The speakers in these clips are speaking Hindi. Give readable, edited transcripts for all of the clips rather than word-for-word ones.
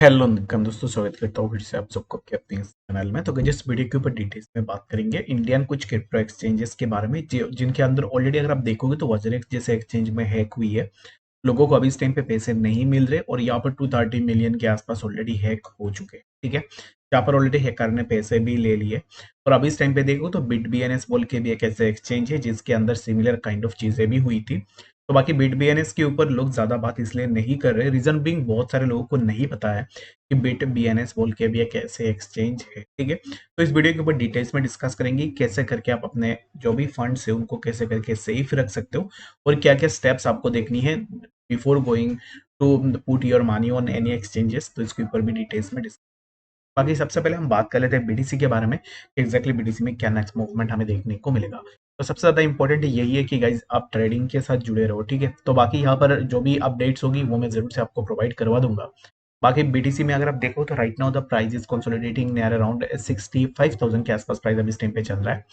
हेलो निकम दोस्तों, स्वागत करता हूँ फिर से आप सबको आपके अपने इस चैनल में। तो जिस वीडियो के ऊपर डिटेल्स में बात करेंगे इंडियन कुछ क्रिप्टो एक्सचेंजेस के बारे में जिनके अंदर ऑलरेडी अगर आप देखोगे तो वजरेक्स जैसे एक्सचेंज में हैक हुई है। लोगों को अभी इस टाइम पे पैसे नहीं मिल रहे और यहाँ पर 230 मिलियन के आसपास ऑलरेडी हैक हो चुके हैं। ठीक है, यहाँ पर ऑलरेडी हैकर ने पैसे भी ले लिए। और अभी इस टाइम पे देखो तो बिट बीएनएस बोल के भी एक ऐसा एक्सचेंज है जिसके अंदर सिमिलर काइंड ऑफ चीजें भी हुई थी। तो बाकी बिट बीएनएस के ऊपर लोग ज्यादा बात इसलिए नहीं कर रहे, रीजन बिंग बहुत सारे लोगों को नहीं पता है कि बिट बीएनएस बोल के भी एक ऐसे एक्सचेंज है। ठीक है, तो इस वीडियो के ऊपर डिटेल्स में डिस्कस करेंगे कैसे करके आप अपने जो भी फंड्स है उनको कैसे करके सेफ रख सकते हो और क्या क्या स्टेप्स आपको देखनी है before going to put your money on any exchanges. तो इसके ऊपर भी डिटेल्स में डिस्कस। बाकी सबसे पहले हम बात कर लेते हैं बीटीसी के बारे में कि एग्जैक्टली बीटीसी में क्या नेक्स्ट मूवमेंट हमें देखने को मिलेगा। तो सबसे ज्यादा इंपॉर्टेंट यही है कि गाइज आप ट्रेडिंग के साथ जुड़े रहो। ठीक है, तो बाकी यहाँ पर जो भी अपडेट्स होगी वो मैं जरूर से आपको प्रोवाइड करवा दूंगा। बाकी बीटीसी में अगर आप देखो तो right now the price is consolidating near around 65,000 के आसपास प्राइस अभी इस टाइम पे चल रहा है।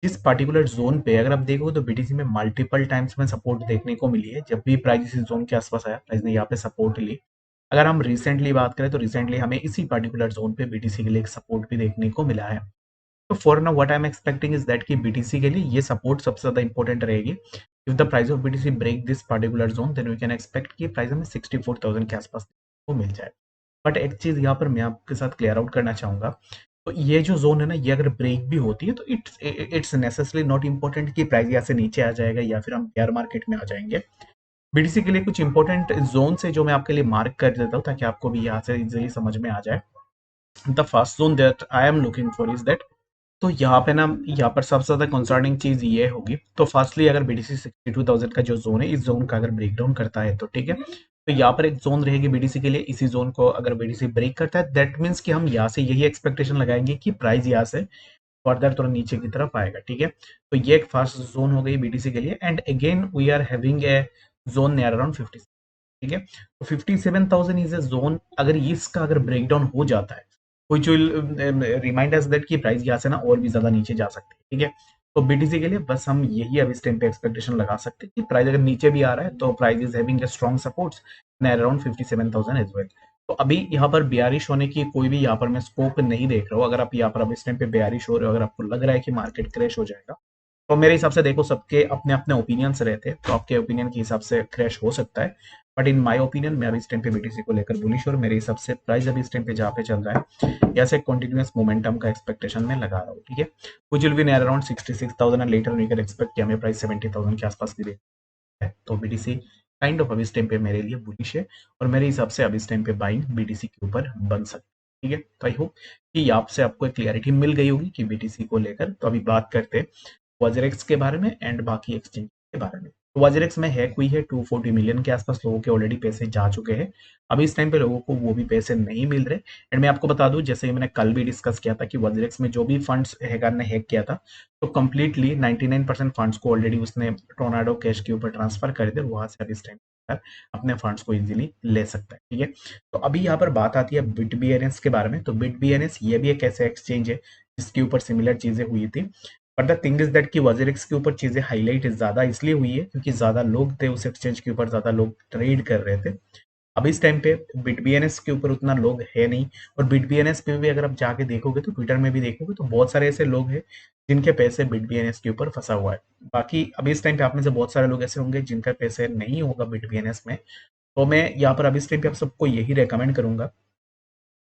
इस पर्टिकुलर जोन पे अगर आप देखो तो बीटीसी में मल्टीपल टाइम्स में सपोर्ट देखने को मिली है। जब भी प्राइस इस जोन के आसपास आया प्राइस ने यहाँ पे सपोर्ट ली। अगर हम रिसेंटली बात करें तो रिसेंटली हमें इसी पर्टिकुलर जोन पे बीटीसी के लिए एक सपोर्ट भी देखने को मिला है। तो for now what I am expecting is that कि बीटीसी के लिए ये सपोर्ट सबसे ज्यादा इंपॉर्टेंट रहेगी। If the price of BTC break this particular zone then we can expect कि प्राइस हमें 64,000 के आसपास को मिल जाए। बट एक चीज यहाँ पर मैं आपके साथ क्लियर आउट करना चाहूंगा। तो ये जो जोन है ना, ये अगर ब्रेक भी होती है तो इट्स नेसेसरली नॉट इम्पोर्टेंट कि प्राइस यहाँ से नीचे आ जाएगा या फिर हम बेयर मार्केट में आ जाएंगे। बीटीसी के लिए कुछ इंपॉर्टेंट जोन है जो मैं आपके लिए मार्क कर देता हूँ ताकि आपको भी यहाँ से इजिली समझ में आ जाए। The first zone that I am looking for is that, तो यहाँ पे ना, यहाँ पर सबसे ज्यादा कंसर्निंग चीज ये होगी। तो फर्स्टली अगर बीटीसी 62,000 का जो जोन है इस जोन का अगर ब्रेक डाउन करता है तो ठीक है, तो यहाँ पर एक जोन रहेगी बीटीसी के लिए। इसी जोन को अगर बीटीसी ब्रेक करता है दैट मीन्स कि हम यहाँ से यही एक्सपेक्टेशन लगाएंगे कि प्राइस यहाँ से फर्दर थोड़ा नीचे की तरफ आएगा। ठीक है, तो ये एक फर्स्ट जोन हो गई बीटीसी के लिए। And again we are having a zone near around 50। ठीक है, तो 57,000 इज अ जोन। अगर इसका अगर ब्रेकडाउन हो जाता है which will remind us that कि प्राइस यहाँ से ना और भी ज्यादा नीचे जा सकते हैं। ठीक है, तो बीटीसी के लिए बस हम यही अब इस टाइम पे एक्सपेक्टेशन लगा सकते हैं कि प्राइस अगर नीचे भी आ रहा है तो price is having strong supports near around 57,000 as well. तो अभी यहाँ पर बेयरिश होने की कोई भी यहाँ पर मैं स्कोप नहीं देख रहा हूँ। अगर आप यहाँ पर अब इस टाइम पे बेयरिश हो रहे हो, अगर आपको लग रहा है कि मार्केट क्रैश हो जाएगा, तो मेरे हिसाब से देखो सबके अपने अपने ओपिनियंस रहते हैं, तो आपके ओपिनियन के हिसाब से क्रैश हो सकता है। बट इन माय ओपिनियन मैं अभी इस टाइम पे बीटीसी को लेकर बुलिश और मेरे हिसाब से प्राइस अभी इस टाइम पे जहाँ पे चल रहा है ऐसे कंटिन्यूअस मोमेंटम का एक्सपेक्टेशन में लगा रहा हूँ। ठीक है, कुछ will be near around 66,000 and later we can expect कि हमें प्राइस 70,000 के आसपास भी है। तो बीटीसी काइंड ऑफ अभी इस टाइम पे मेरे लिए बुलिश है और मेरे हिसाब से अभी इस टाइम पे बाइंग बीटीसी के ऊपर बन सकती है। ठीक है, तो आई होप कि आपसे आपको एक क्लियरिटी मिल गई होगी कि बीटीसी को लेकर। तो अभी बात करते हैं वजरेक्स के बारे में एंड बाकी एक्सचेंज के बारे में। तो वजरेक्स में हैक हुई है, 240 मिलियन के आसपास लोगों के ऑलरेडी पैसे जा चुके हैं। अभी इस टाइम पे लोगों को वो भी पैसे नहीं मिल रहे। एंड मैं आपको बता दूं, जैसे मैंने कल भी डिस्कस किया था कि वजरेक्स में जो भी फंड्स हैकर ने हैक किया था तो कंप्लीटली 99% फंड्स को ऑलरेडी उसने टोर्नाडो कैश के ऊपर ट्रांसफर कर दिया। वहां से अभी इस टाइम अपने फंड्स को इजीली ले सकता है। ठीक है, तो अभी यहाँ पर बात आती है बिट बीएनएस के बारे में। तो बिट बीएनएस ये भी एक ऐसा एक्सचेंज है जिसके ऊपर सिमिलर चीजें हुई थी। But the thing is that कि वजरेक्स के ऊपर चीजें हाईलाइट ज्यादा इसलिए हुई है क्योंकि ज्यादा लोग थे उस एक्सचेंज के ऊपर, ज्यादा लोग ट्रेड कर रहे थे। अब इस टाइम पे बिटबीएनएस के ऊपर उतना लोग है नहीं। और बिटबीएनएस पे भी अगर आप जाके देखोगे तो ट्विटर में भी देखोगे तो बहुत सारे ऐसे लोग हैं जिनके पैसे बिटबीएनएस के ऊपर फंसा हुआ है। बाकी अभी इस टाइम पे आप में से बहुत सारे लोग ऐसे होंगे जिनका पैसे नहीं होगा बिटबीएनएस में। तो मैं यहाँ पर अभी इस टाइम पे आप सबको यही रेकमेंड करूंगा,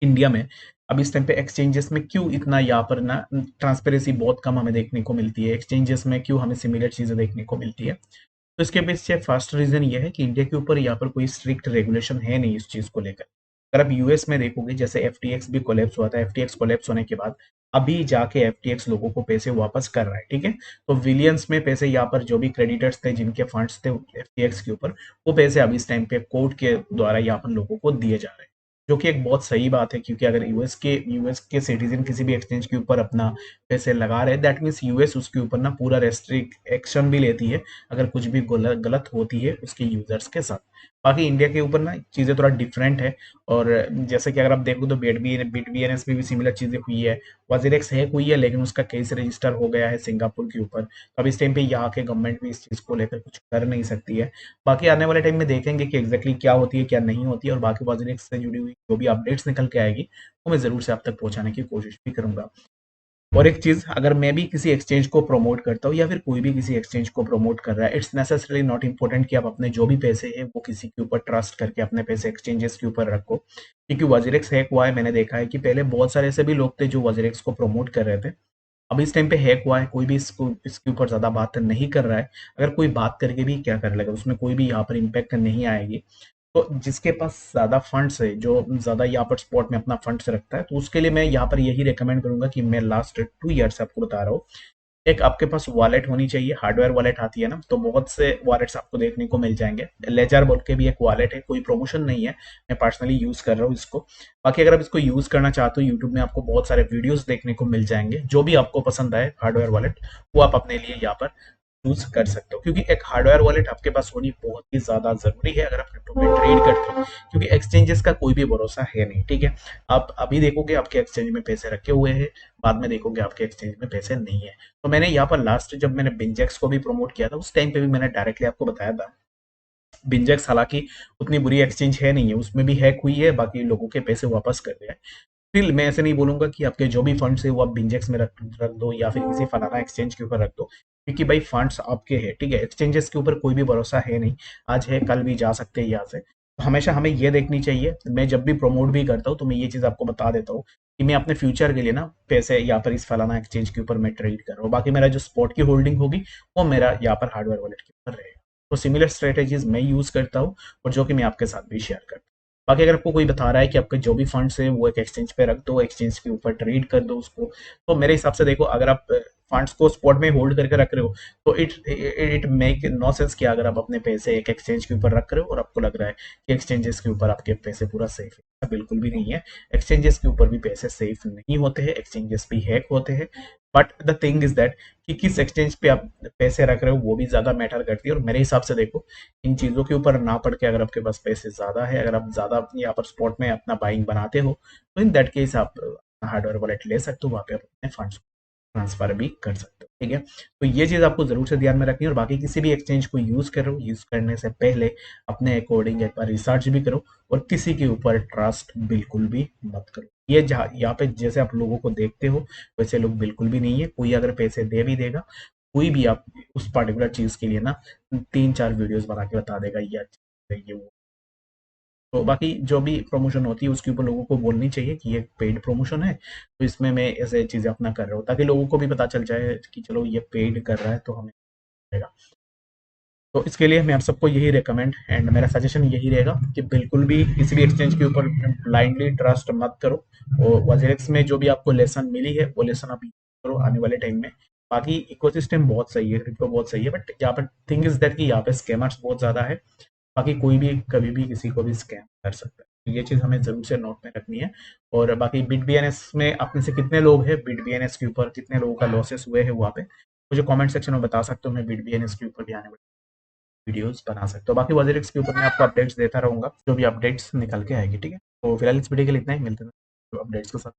इंडिया में अब इस टाइम पे एक्सचेंजेस में क्यों इतना यहाँ पर ना ट्रांसपेरेंसी बहुत कम हमें देखने को मिलती है, एक्सचेंजेस में क्यों हमें सिमिलर चीजें देखने को मिलती है। तो इसके पीछे फर्स्ट रीजन ये है कि इंडिया के ऊपर यहाँ पर कोई स्ट्रिक्ट रेगुलेशन है नहीं इस चीज को लेकर। अगर आप यूएस में देखोगे, जैसे एफटीएक्स भी कोलैप्स हुआ था, एफटीएक्स कोलैप्स होने के बाद अभी जाके एफटीएक्स लोगों को पैसे वापस कर रहा है। ठीक है, तो विलियंस में पैसे यहाँ पर जो भी क्रेडिटर्स थे जिनके फंड्स थे एफटीएक्स के ऊपर, वो पैसे अभी इस टाइम पे कोर्ट के द्वारा यहाँ पर लोगों को दिए जा रहे हैं, जो कि एक बहुत सही बात है। क्योंकि अगर यूएस के सिटीजन किसी भी एक्सचेंज के ऊपर अपना पैसे लगा रहे हैं, दैट मीन्स यूएस उसके ऊपर ना पूरा रेस्ट्रिक्ट एक्शन भी लेती है अगर कुछ भी गलत गलत होती है उसके यूजर्स के साथ। बाकी इंडिया के ऊपर ना चीज़ें थोड़ा डिफरेंट है। और जैसे कि अगर आप देखो तो बिट बी एन एस में भी सिमिलर चीज़ें हुई है। वजीरेक्स हैक हुई है लेकिन उसका केस रजिस्टर हो गया है सिंगापुर के ऊपर, तो अब इस टाइम पे यहाँ के गवर्नमेंट भी इस चीज़ को लेकर कुछ कर नहीं सकती है। बाकी आने वाले टाइम में देखेंगे कि एग्जैक्टली क्या होती है क्या नहीं होती है, और बाकी वजीरेक्स से जुड़ी हुई जो भी अपडेट्स निकल के आएगी वो मैं ज़रूर से आप तक पहुँचाने की कोशिश भी करूँगा। और एक चीज, अगर मैं भी किसी एक्सचेंज को प्रमोट करता हूँ या फिर कोई भी किसी एक्सचेंज को प्रमोट कर रहा है, इट्स नेसेसरली नॉट इम्पोर्टेंट कि आप अपने जो भी पैसे हैं वो किसी के ऊपर ट्रस्ट करके अपने पैसे एक्सचेंजेस के ऊपर रखो, क्योंकि वजीरेक्स हैक हुआ है। मैंने देखा है कि पहले बहुत सारे ऐसे भी लोग थे जो वजीरेक्स को प्रमोट कर रहे थे। अब इस टाइम पे हैक हुआ है, कोई भी इसको इसके ऊपर ज्यादा बात नहीं कर रहा है। अगर कोई बात करके भी क्या कर लेगा, उसमें कोई भी यहाँ पर इम्पैक्ट नहीं आएगी। तो जिसके पास ज़्यादा फंड्स है, जो ज़्यादा यहाँ पर स्पॉट में अपना फंड्स रखता है, तो उसके लिए मैं यहाँ पर यही रिकमेंड करूंगा कि मैं लास्ट 2 ईयर से आपको बता रहा हूँ, एक आपके पास वॉलेट होनी चाहिए। हार्डवेयर वॉलेट आती है ना, तो बहुत से वॉलेट्स आपको देखने को मिल जाएंगे। लेजर बोल के भी एक वॉलेट है, कोई प्रमोशन नहीं है, मैं पर्सनली यूज कर रहा हूँ इसको। बाकी अगर आप इसको यूज करना चाहते हो, यूट्यूब में आपको बहुत सारे वीडियोस देखने को मिल जाएंगे, जो भी आपको पसंद आए हार्डवेयर वॉलेट वो आप अपने लिए यहाँ पर चूज कर सकते हो, क्योंकि एक हार्डवेयर वॉलेट आपके पास होनी बहुत ही ज्यादा जरूरी है अगर आप क्रिप्टो में ट्रेड करते हो, क्योंकि एक्सचेंजेस का कोई भी भरोसा है नहीं। ठीक है, आप अभी देखोगे आपके एक्सचेंज में पैसे रखे हुए हैं, बाद में देखोगे आपके एक्सचेंज में पैसे नहीं है। तो मैंने यहाँ पर लास्ट जब मैंने बिंजेक्स को भी प्रमोट किया था, उस टाइम पे भी मैंने डायरेक्टली आपको बताया था, बिंजेक्स हालांकि उतनी बुरी एक्सचेंज है नहीं है, उसमें भी हैक हुई है, बाकी लोगों के पैसे वापस कर दिया है। स्टिल मैं ऐसे नहीं बोलूंगा कि आपके जो भी फंड्स है वो आप बिंजेक्स में रख दो या फिर किसी फलाना एक्सचेंज के ऊपर रख दो, क्योंकि भाई फंड्स आपके हैं। ठीक है, एक्सचेंजेस के ऊपर कोई भी भरोसा है नहीं, आज है कल भी जा सकते हैं यहाँ से। तो हमेशा हमें ये देखनी चाहिए, मैं जब भी प्रमोट भी करता हूँ तो मैं ये चीज़ आपको बता देता हूँ कि मैं अपने फ्यूचर के लिए ना पैसे यहाँ पर इस फलाना एक्सचेंज के ऊपर मैं ट्रेड कर रहा हूँ, बाकी मेरा जो स्पॉट की होल्डिंग होगी वो मेरा यहाँ पर हार्डवेयर वॉलेट के ऊपर रहेगा। तो सिमिलर स्ट्रेटेजीज मैं यूज करता हूँ और जो कि मैं आपके साथ भी शेयर करता हूँ। बाकी अगर आपको कोई बता रहा है कि आपके जो भी फंड्स है वो एक एक्सचेंज पे रख दो, एक्सचेंज के ऊपर ट्रेड कर दो उसको, तो मेरे हिसाब से देखो, अगर आप फंड्स को स्पॉट में होल्ड करके रख रहे हो तो इट मेक नो सेंस कि अगर आप अपने पैसे एक एक्सचेंज के ऊपर रख रहे हो और आपको लग रहा है कि एक्सचेंजेस के ऊपर आपके पैसे पूरा सेफ है, ऐसा बिल्कुल भी नहीं है। एक्सचेंजेस के ऊपर भी पैसे सेफ नहीं होते हैं, एक्सचेंजेस भी हैक होते हैं। But the thing is that कि किस एक्सचेंज पे आप पैसे रख रहे हो वो भी ज्यादा मैटर करती है। और मेरे हिसाब से देखो, इन चीज़ों के ऊपर ना पड़ के अगर आपके पास पैसे ज़्यादा है, अगर आप ज़्यादा यहाँ पर स्पॉट में अपना बाइंग बनाते हो, तो इन दैट केस आप हार्डवेयर वॉलेट ले सकते हो, वहाँ पे आप अपने फंड्स ट्रांसफर भी कर सकते हो। ठीक है, तो ये चीज़ आपको जरूर से ध्यान में रखनी है। और बाकी किसी भी एक्सचेंज को यूज़ करो, यूज़ करने से पहले अपने अकॉर्डिंग एक बार रिसर्च भी करो, और किसी के ऊपर ट्रस्ट बिल्कुल भी मत करो। ये जहाँ यहाँ पे जैसे आप लोगों को देखते हो वैसे लोग बिल्कुल भी नहीं है। कोई अगर पैसे दे भी देगा, कोई भी आप उस पर्टिकुलर चीज के लिए ना 3-4 वीडियोस बना के बता देगा ये अच्छा है, ये वो। तो बाकी जो भी प्रमोशन होती है उसके ऊपर लोगों को बोलनी चाहिए कि ये पेड प्रमोशन है, तो इसमें मैं ऐसे चीजें अपना कर रहा हूँ, ताकि लोगों को भी पता चल जाए कि चलो ये पेड कर रहा है तो हमें मिलेगा। तो इसके लिए मैं आप सबको यही रेकमेंड एंड मेरा सजेशन यही रहेगा कि बिल्कुल भी किसी भी एक्सचेंज के ऊपर ब्लाइंडली ट्रस्ट मत करो। और वजेरेक्स में जो भी आपको लेसन मिली है वो लेसन आप यूज करो आने वाले टाइम में। बाकी इकोसिस्टम बहुत सही है, क्रिप्टो बहुत सही है, बट यहाँ पर थिंग इज दैट कि यहाँ पे स्कैमर्स बहुत ज्यादा है। बाकी कोई भी कभी भी किसी को भी स्कैम कर सकता है, तो ये चीज हमें जरूर से नोट में रखनी है। और बाकी बिट बीएनएस में अपने से कितने लोग हैं, बिट बीएनएस के ऊपर कितने लोगों का लॉसेस हुए हैं वहाँ पे मुझे कमेंट सेक्शन में बता सकते हो, मैं बिट बीएनएस के ऊपर भी आने वाले वीडियोस बना सकते हो। बाकी वजीरिक्स के ऊपर मैं आपको अपडेट्स देता रहूंगा, जो भी अपडेट्स निकल के आएगी। ठीक है, तो फिलहाल इस वीडियो के लिए इतना ही, मिलते हैं अपडेट्स के साथ।